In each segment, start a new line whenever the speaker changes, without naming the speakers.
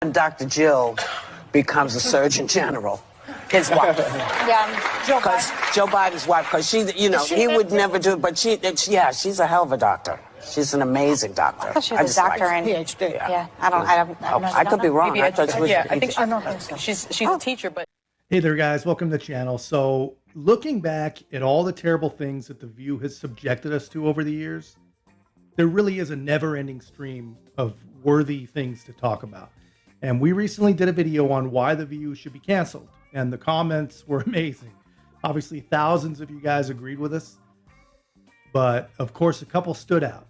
And Dr. Jill becomes a Surgeon General, his wife.
Yeah,
Joe Biden's wife, because he would never do it, but she's a hell of a doctor. She's an amazing doctor.
I thought she was a doctor and
PhD.
Yeah, I
could be wrong.
Maybe
I thought she was.
I think she's a teacher, but.
Hey there, guys. Welcome to the channel. So, looking back at all the terrible things that The View has subjected us to over the years, there really is a never-ending stream of worthy things to talk about. And we recently did a video on why The View should be canceled, and the comments were amazing. Obviously, thousands of you guys agreed with us, but of course, a couple stood out.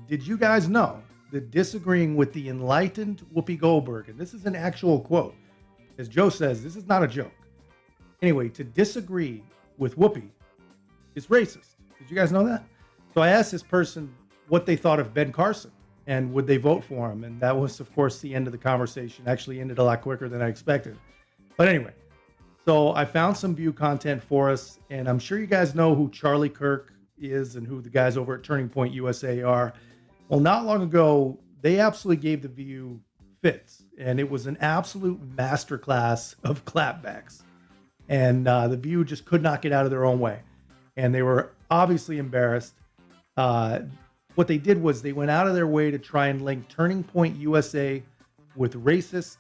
Did you guys know that disagreeing with the enlightened Whoopi Goldberg, and this is an actual quote, as Joe says, this is not a joke. Anyway, to disagree with Whoopi is racist. Did you guys know that? So I asked this person what they thought of Ben Carson and would they vote for him. And that was, of course, the end of the conversation. Actually ended a lot quicker than I expected. But anyway, so I found some View content for us. And I'm sure you guys know who Charlie Kirk is and who the guys over at Turning Point USA are. Well, not long ago, they absolutely gave The View fits. And it was an absolute masterclass of clapbacks. And The View just could not get out of their own way. And they were obviously embarrassed. What they did was they went out of their way to try and link Turning Point USA with racist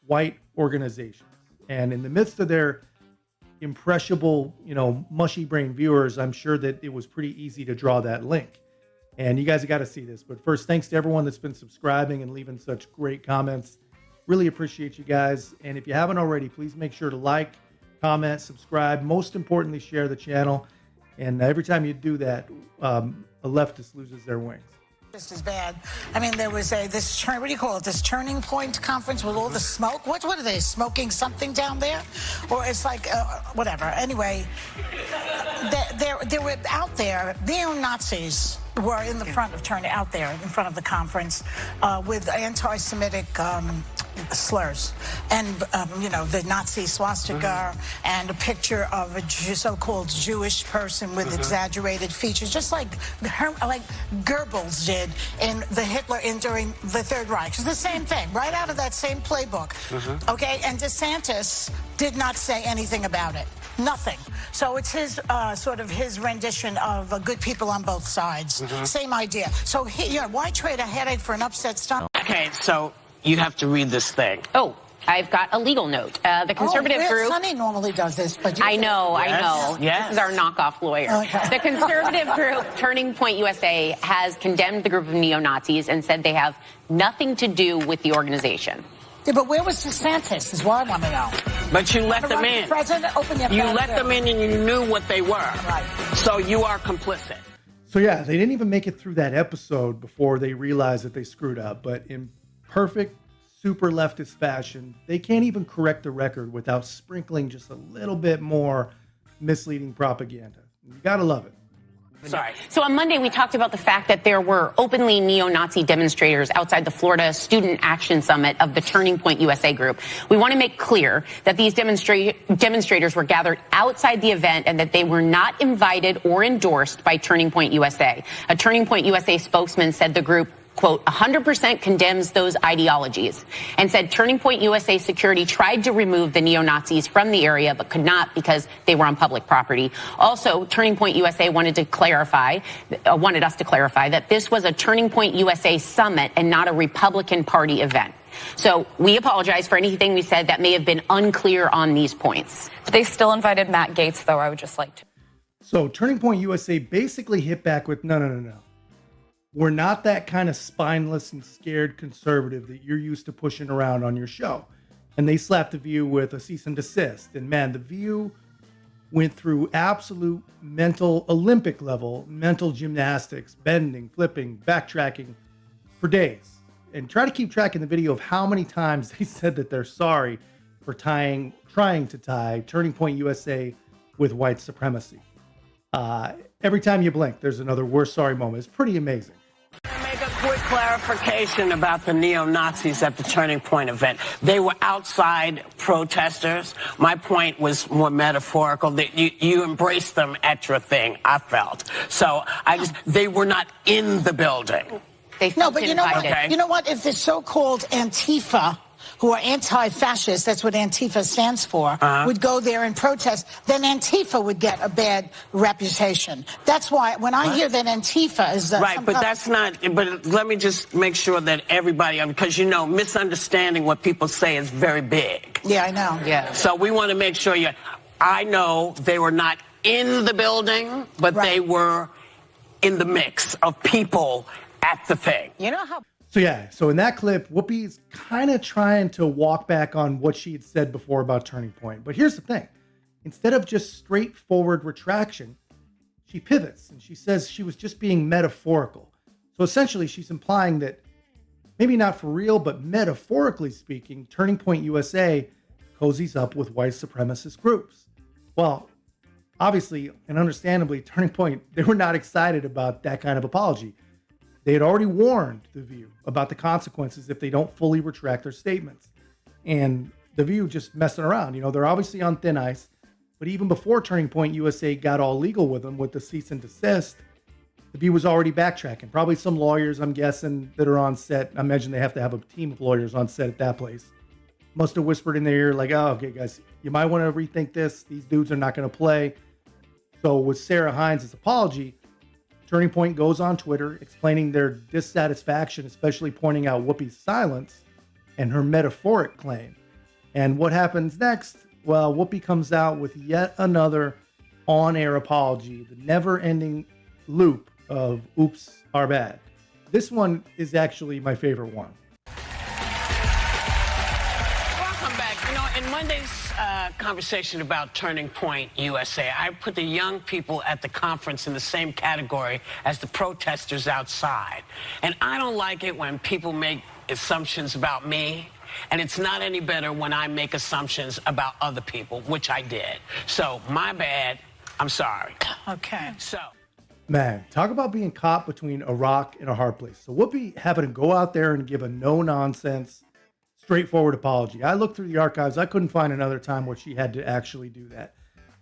white organizations. And in the midst of their impressionable, mushy brain viewers, I'm sure that it was pretty easy to draw that link. And you guys have got to see this. But first, thanks to everyone that's been subscribing and leaving such great comments. Really appreciate you guys. And if you haven't already, please make sure to like, comment, subscribe. Most importantly, share the channel. And every time you do that, a leftist loses their wings.
Just as bad. I mean, there was what do you call it? This Turning Point conference with all the smoke. What are they smoking something down there? Or it's like whatever. Anyway, they were out there. Neo-Nazis were in the front of in front of the conference with anti-Semitic slurs and the Nazi swastika and a picture of a so-called Jewish person with exaggerated features, just like Goebbels did during the Third Reich. It's the same thing, right out of that same playbook. Okay, and DeSantis did not say anything about it. Nothing. So it's his his rendition of good people on both sides. Same idea. So why trade a headache for an upset stomach?
Okay, so you have to read this thing.
Oh, I've got a legal note. The conservative group.
Sonny normally does this, but
I know.
Yes.
This is our knockoff lawyer.
Okay.
The conservative group, Turning Point USA, has condemned the group of neo-Nazis and said they have nothing to do with the organization.
Yeah, but where was DeSantis is what I want to know.
But you let them in. You let them in and you knew what they were.
Right.
So you are complicit.
So yeah, they didn't even make it through that episode before they realized that they screwed up. But in perfect, super leftist fashion, they can't even correct the record without sprinkling just a little bit more misleading propaganda. You gotta love it.
Sorry.
So on Monday, we talked about the fact that there were openly neo-Nazi demonstrators outside the Florida Student Action Summit of the Turning Point USA group. We want to make clear that these demonstrators were gathered outside the event and that they were not invited or endorsed by Turning Point USA. A Turning Point USA spokesman said the group, quote, 100% condemns those ideologies, and said Turning Point USA security tried to remove the neo-Nazis from the area but could not because they were on public property. Also, Turning Point USA wanted us to clarify that this was a Turning Point USA summit and not a Republican Party event. So we apologize for anything we said that may have been unclear on these points.
They still invited Matt Gaetz, though. I would just like to.
So Turning Point USA basically hit back with, no. We're not that kind of spineless and scared conservative that you're used to pushing around on your show. And they slapped The View with a cease and desist. And man, The View went through absolute Olympic level mental gymnastics, bending, flipping, backtracking for days. And try to keep track in the video of how many times they said that they're sorry for trying to tie Turning Point USA with white supremacy. Every time you blink, there's another "we're sorry" moment. It's pretty amazing.
Make a quick clarification about the neo-Nazis at the Turning Point event. They were outside protesters. My point was more metaphorical, that you embraced them at your thing, I felt. So they were not in the building.
They felt
no, but you know what?
Okay.
You know what? If the so-called Antifa who are anti-fascist, that's what Antifa stands for, would go there and protest, then Antifa would get a bad reputation. That's why when I hear that Antifa is...
right, but that's not... But let me just make sure that everybody... Because, you know, misunderstanding what people say is very big.
Yeah, I know.
Yeah. So we want to make sure you... I know they were not in the building, but they were in the mix of people at the thing.
You know how...
So yeah, so in that clip, Whoopi's kind of trying to walk back on what she had said before about Turning Point. But here's the thing. Instead of just straightforward retraction, she pivots and she says she was just being metaphorical. So essentially, she's implying that maybe not for real, but metaphorically speaking, Turning Point USA cozies up with white supremacist groups. Well, obviously and understandably, Turning Point, they were not excited about that kind of apology. They had already warned The View about the consequences if they don't fully retract their statements. And The View just messing around. You know, they're obviously on thin ice. But even before Turning Point USA got all legal with them with the cease and desist, The View was already backtracking. Probably some lawyers, I'm guessing, that are on set. I imagine they have to have a team of lawyers on set at that place. Must have whispered in their ear like, oh, okay, guys, you might want to rethink this. These dudes are not going to play. So with Sarah Haines' apology, Turning Point goes on Twitter explaining their dissatisfaction, especially pointing out Whoopi's silence and her metaphoric claim. And what happens next? Well, Whoopi comes out with yet another on-air apology, the never-ending loop of oops, our bad. This one is actually my favorite one.
Welcome back. You know, in Monday's conversation about Turning Point USA, I put the young people at the conference in the same category as the protesters outside. And I don't like it when people make assumptions about me. And it's not any better when I make assumptions about other people, which I did. So, my bad. I'm sorry.
Okay.
So...
Man, talk about being caught between a rock and a hard place. So Whoopi having to go out there and give a no-nonsense, straightforward apology. I looked through the archives. I couldn't find another time where she had to actually do that.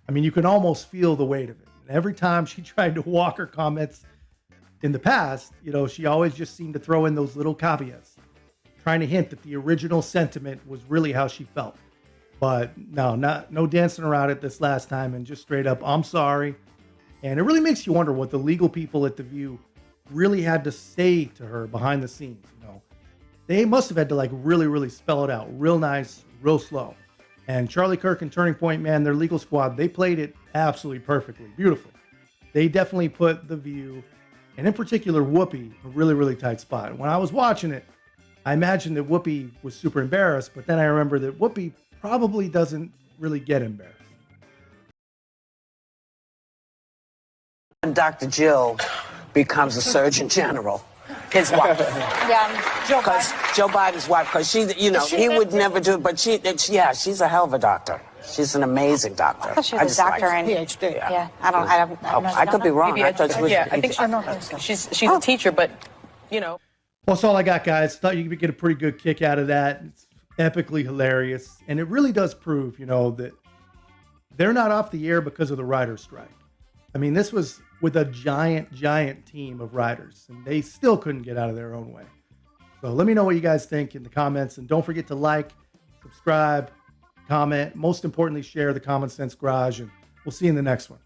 I mean, you can almost feel the weight of it. And every time she tried to walk her comments in the past, you know, she always just seemed to throw in those little caveats, trying to hint that the original sentiment was really how she felt. But no dancing around it this last time, and just straight up, I'm sorry. And it really makes you wonder what the legal people at The View really had to say to her behind the scenes. You know, they must have had to like really spell it out real nice, real slow. And Charlie Kirk and Turning Point, man, their legal squad, they played it absolutely perfectly, beautiful. They definitely put The View, and in particular Whoopi, a really tight spot. When I was watching it, I imagined that Whoopi was super embarrassed, but then I remember that Whoopi probably doesn't really get embarrassed.
Dr. Jill becomes a Surgeon General, his wife.
Yeah.
Joe Biden's wife, because she, you know, he would never do it, but she's a hell of a doctor. She's an amazing doctor.
I thought she was a doctor and
PhD.
Yeah, I
could be wrong.
Maybe
I thought she was.
I think she's a teacher, but you know.
Well, that's all I got, guys. Thought you could get a pretty good kick out of that. It's epically hilarious, and it really does prove, you know, that they're not off the air because of the writer's strike. I mean, this was with a giant team of writers, and they still couldn't get out of their own way. So let me know what you guys think in the comments, and don't forget to like, subscribe, comment, most importantly, share the Common Sense Garage, and we'll see you in the next one.